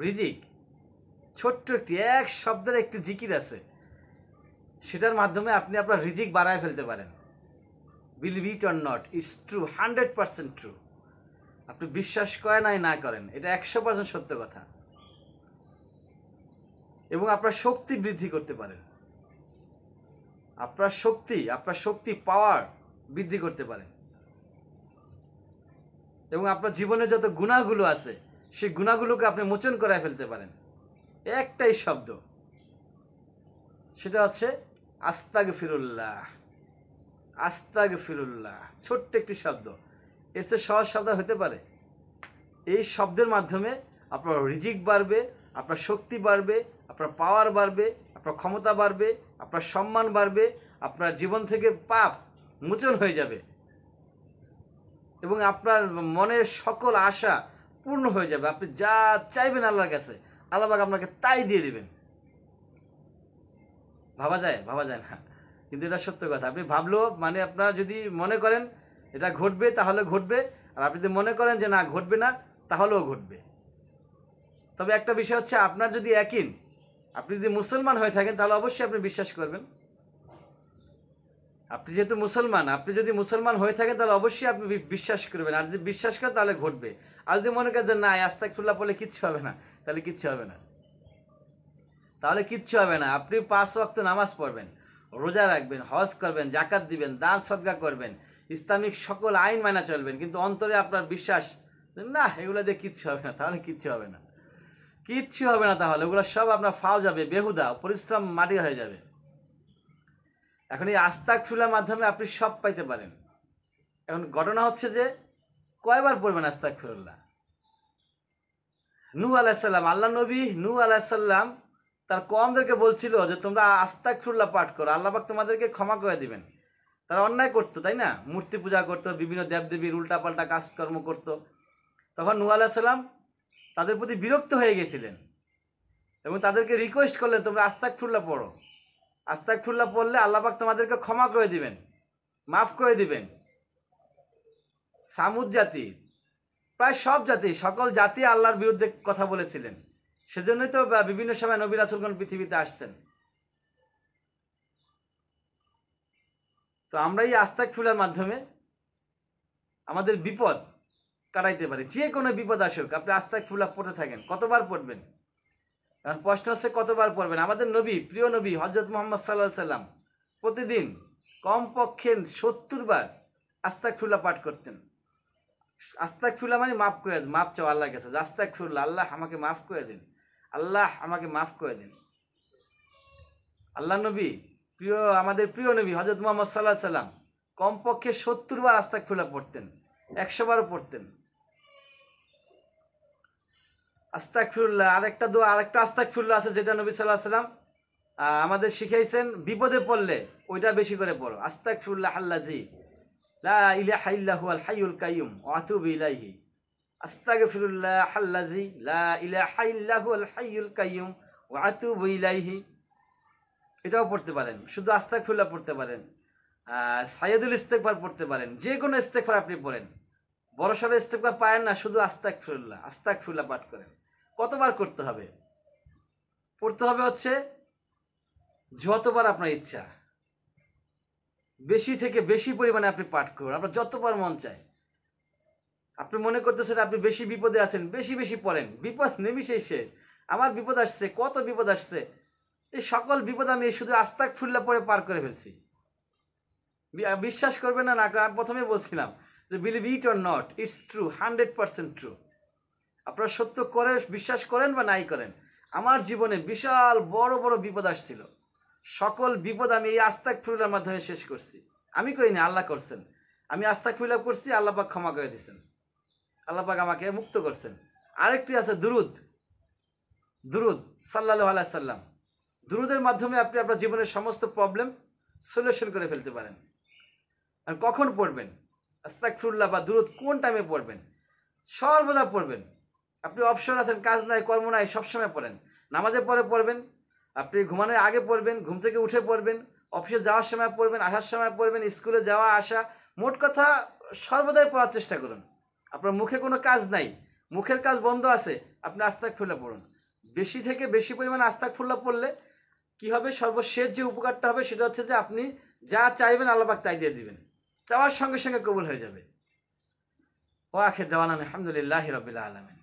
রিজিক, ছোট্ট একটি এক শব্দের একটি জিকির আছে, সেটার মাধ্যমে আপনি আপনার রিজিক বাড়ায় ফেলতে পারেন। Believe it or not, it's true, 100% true. আপনি বিশ্বাস করেন আর না করেন, এটা 100% সত্য কথা। এবং আপনার শক্তি বৃদ্ধি করতে পারেন, আপনার শক্তি পাওয়ার বৃদ্ধি করতে পারেন। এবং আপনার জীবনে যত গুণাগুলো আছে সেই গুণাগুলোকে আপনি মোচন করায় ফেলতে পারেন একটাই শব্দ, সেটা হচ্ছে আস্তাগফিরুল্লাহ। আস্তাগফিরুল্লাহ ছোট্ট একটি শব্দ, এর চেয়ে সহজ শব্দ হতে পারে? এই শব্দের মাধ্যমে আপনার রিজিক বাড়বে, আপনার শক্তি বাড়বে, আপনার পাওয়ার বাড়বে, আপনার ক্ষমতা বাড়বে, আপনার সম্মান বাড়বে, আপনার জীবন থেকে পাপ মোচন হয়ে যাবে এবং আপনার মনের সকল আশা পূর্ণ হয়ে যাবে। আপনি যা চাইবেন আল্লাহর কাছে, আল্লাহ পাক আপনাকে তাই দিয়ে দিবেন। ভাবা যায় না, কিন্তু এটা সত্য কথা। আপনি ভাবলেও মানে আপনারা যদি মনে করেন এটা ঘটবে তাহলে ঘটবে, আর আপনি যদি মনে করেন যে না ঘটবে না তাহলেও ঘটবে। তবে একটা বিষয় হচ্ছে, আপনার যদি ইয়াকিন, আপনি যদি মুসলমান হয়ে থাকেন তাহলে অবশ্যই আপনি বিশ্বাস করবেন। আপনি যেহেতু মুসলমান, আপনি যদি মুসলমান হয়ে থাকেন তাহলে অবশ্যই আপনি বিশ্বাস করবেন। আর যদি বিশ্বাস করেন তাহলে ঘটবে। আর যদি মনে করেন যে না আস্তাগফিরুল্লাহ বলে কিচ্ছু হবে না, তাহলে কিচ্ছু হবে না, আপনি 5 ওয়াক্ত নামাজ পড়বেন, রোজা রাখবেন, হজ করবেন, জাকাত দিবেন, দান সদকা করবেন, ইসলামিক সকল আইন মানা চলবেন, কিন্তু অন্তরে আপনার বিশ্বাস না এগুলো দিয়ে কিচ্ছু হবে না, তাহলে কিচ্ছু হবে না, তাহলে ওগুলো সব আপনার ফাও যাবে, বেহুদা পরিশ্রম মাটি হয়ে যাবে। এখন এই আস্তাগফিরুল্লাহর মাধ্যমে আপনি সব পাইতে পারেন। এখন ঘটনা হচ্ছে যে কয়বার পড়বেন আস্তাগফিরুল্লাহ? নূহ আলাইহিস সালাম, আল্লাহ নবী নূহ আলাইহিস সালাম তার কওমদেরকে বলছিল যে তোমরা আস্তাগফিরুল্লাহ পাঠ করো, আল্লাহ পাক তোমাদেরকে ক্ষমা করে দিবেন। তারা অন্যায় করতো, তাই না? মূর্তি পূজা করতো, বিভিন্ন দেবদেবীর উল্টাপাল্টা কাজকর্ম করতো। তখন নূহ আলাইহিস সালাম তাদের প্রতি বিরক্ত হয়ে গেছিলেন এবং তাদেরকে রিকোয়েস্ট করলেন তোমরা আস্তাগফিরুল্লাহ পড়ো। আস্তাগফিরুল্লাহ পড়লে আল্লাহ পাক তোমাদেরকে ক্ষমা করে দিবেন, মাফ করে দিবেন। সামুদ জাতি, প্রায় সব জাতি, সকল জাতি আল্লাহর বিরুদ্ধে কথা বলেছিলেন। সেজন্যই তো বিভিন্ন সময় নবী রাসূলগণ পৃথিবীতে আসছেন। তো আমরা এই আস্তাগফিরুল্লাহর মাধ্যমে আমাদের বিপদ কাটাইতে পারি। যে কোনো বিপদ আসুক, আপনি আস্তাগফিরুল্লাহ পড়তে থাকেন। কতবার পড়বেন? কারণ প্রশ্ন হচ্ছে কতবার পড়বেন। আমাদের নবী, প্রিয় নবী হযরত মুহাম্মদ সাল্লাল্লাহু আলাইহি সাল্লাম প্রতিদিন কমপক্ষে 70 বার আস্তাগফিরুল্লাহ পাঠ করতেন। আস্তাগফিরুল্লাহ মানে মাফ চাওয়া আল্লাহর কাছে। আস্তাগফিরুল্লাহ, আল্লাহ আমাকে মাফ করে দিন, আল্লাহ আমাকে মাফ করে দিন। আল্লাহ নবী, আমাদের প্রিয় নবী হযরত মুহাম্মদ সাল্লাল্লাহু আলাইহি সাল্লাম কমপক্ষে 70 বার আস্তাগফিরুল্লাহ পড়তেন, 100 বারও পড়তেন। আস্তাগফিরুল্লাহ আরেকটা দোয়া, আরেকটা আস্তাগফিরুল্লাহ আছে যেটা নবী সাল্লাল্লাহু আলাইহি সাল্লাম আমাদের শিখাইছেন। বিপদে পড়লে ওইটা বেশি করে পড়ো। আস্তাগফিরুল্লাহ আল্লাযী লা ইলাহা ইল্লা হুয়াল হাইয়ুল কাইয়্যুম ওয়া আতুবু ইলাইহি। আস্তাগফিরুল্লাহ আল্লাযী লা ইলাহা ইল্লা হুয়াল হাইয়ুল কাইয়্যুম ওয়া আতুবু ইলাইহি। এটাও পড়তে পারেন। শুধু আস্তাগফিরুল্লাহ পড়তে পারেন, সাইয়্যিদুল ইস্তিগফার পড়তে পারেন, যে কোনো ইস্তিগফার আপনি পড়েন। বড় সড়ো ইস্তিগফার পারেন না, শুধু আস্তাগফিরুল্লাহ পাঠ করেন। কতবার করতে হবে? পড়তে হবে হচ্ছে যতবার আপনার ইচ্ছা, বেশি থেকে বেশি পরিমাণে আপনি পাঠ করুন, আপনার যতবার মন চায়। আপনি মনে করতেছেন আপনি বেশি বিপদে আছেন, বেশি বেশি পড়েন, বিপদ নিমিষেই শেষ। আমার বিপদ আসছে, কত বিপদ আসছে, এই সকল বিপদ আমি শুধু আস্তাগফিরুল্লাহ পড়ে পার করে ফেলছি। বিশ্বাস করবেন না, আমি প্রথমে বলছিলাম যে believe it or not, it's true, 100% true. আপনারা সত্য করে বিশ্বাস করেন বা নাই করেন, আমার জীবনে বিশাল বড় বড় বিপদ আসছিল। সকল বিপদ আমি এই আস্তাগফিরুল্লাহর মাধ্যমে শেষ করছি। আমি করিনি, আল্লাহ করছেন। আমি আস্তাগফিরুল্লাহ করছি, আল্লাহ পাক ক্ষমা করে দিয়েছেন, আল্লাহ পাক আমাকে মুক্ত করছেন। আরেকটি আছে দুরুদ সাল্লাল্লাহু আলাইহি সাল্লাম। দুরুদের মাধ্যমে আপনি আপনার জীবনের সমস্ত প্রবলেম সলিউশন করে ফেলতে পারেন। আর কখন পড়বেন আস্তাগফিরুল্লাহ বা দুরুদ? কোন টাইমে পড়বেন? সর্বদা পড়বেন। আপনি অবসর আছেন, কাজ নাই, কর্ম নাই, সবসময় পড়েন। নামাজের পরে পড়বেন, আপনি ঘুমানোর আগে পড়বেন, ঘুম থেকে উঠে পড়বেন, অফিসে যাওয়ার সময় পড়বেন, আসার সময় পড়বেন, স্কুলে যাওয়া আসা, মোট কথা সর্বদাই পড়ার চেষ্টা করুন। আপনার মুখে কোনো কাজ নাই, মুখের কাজ বন্ধ আছে, আপনি আস্তাগফিরুল্লাহ পড়ুন। বেশি থেকে বেশি পরিমাণে আস্তাগফিরুল্লাহ পড়লে কি হবে, সর্বশেষ যে উপকারটা হবে সেটা হচ্ছে যে আপনি যা চাইবেন আল্লাহ পাক তাই দিয়ে দিবেন, চাওয়ার সঙ্গে সঙ্গে কবুল হয়ে যাবে। ওয়া আখির দাওয়ানা আলহামদুলিল্লাহি রাব্বিল আলামিন।